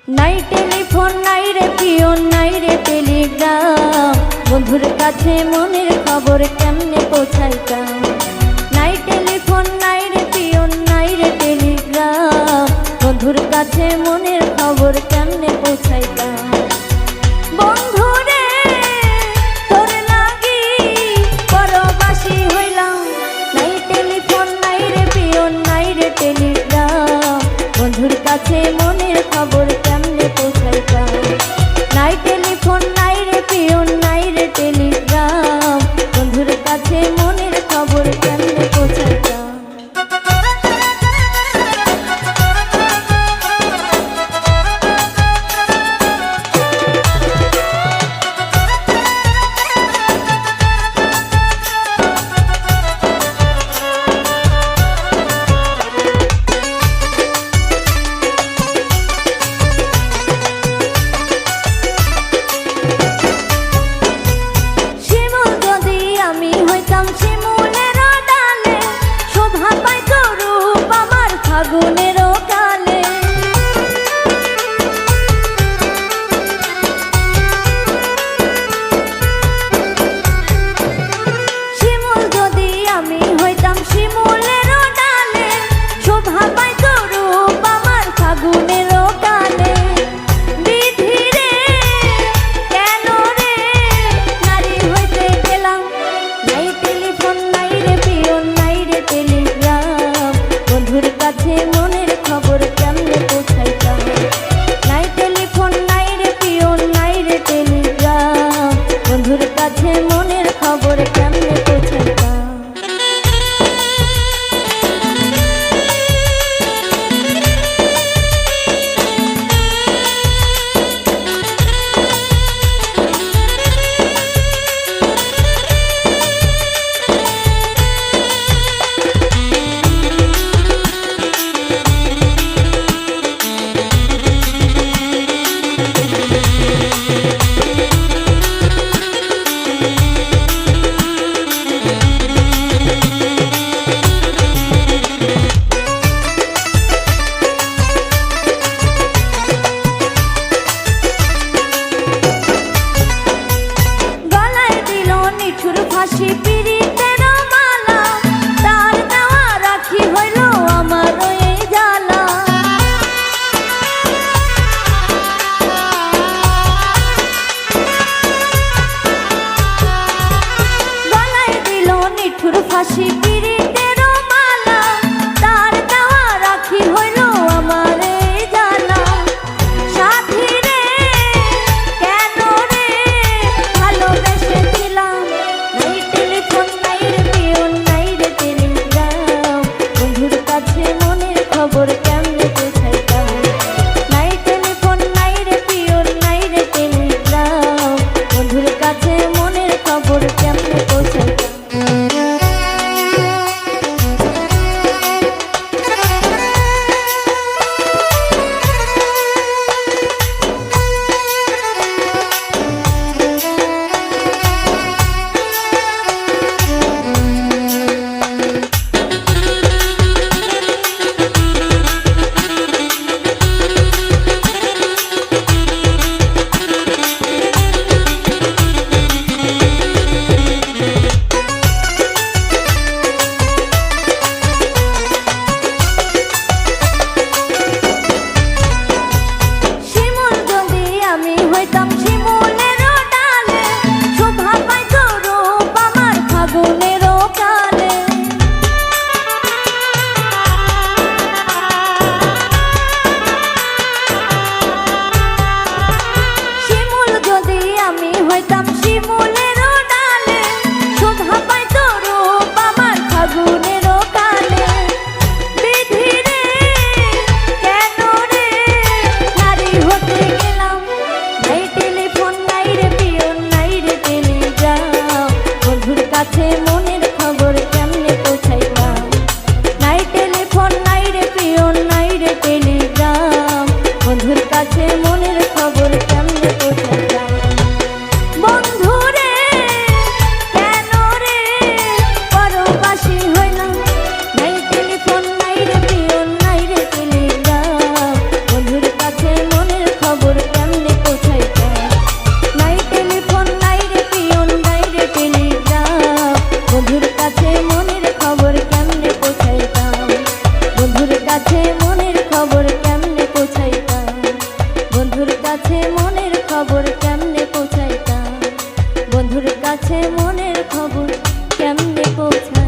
নাই টেলিফোন নাই রে পিয়ন নাই রে টেলিগ্রাম, বন্ধুর কাছে মনের খবর কেমনে পৌঁছাইতাম। নাই টেলিফোন নাই রে পিয়ন নাই রে টেলিগ্রাম, বন্ধুর কাছে মনের খবর কেমনে পৌঁছাইতাম। বন্ধুরে তোর লাগি পরবাসী হইলাম, নাই টেলিফোন নাই রে পিয়ন নাই রে টেলিগ্রাম, বন্ধুর কাছে মনের খবর কেমনে পৌঁছাইতাম। নাই টেলিফোন নাই রে পিয়ন নাই রে টেলিগ্রাম, বন্ধুর কাছে মনের খবর কেমনে পৌঁছাইতাম। কাছে মনের খবর কেমনে পৌঁছাই।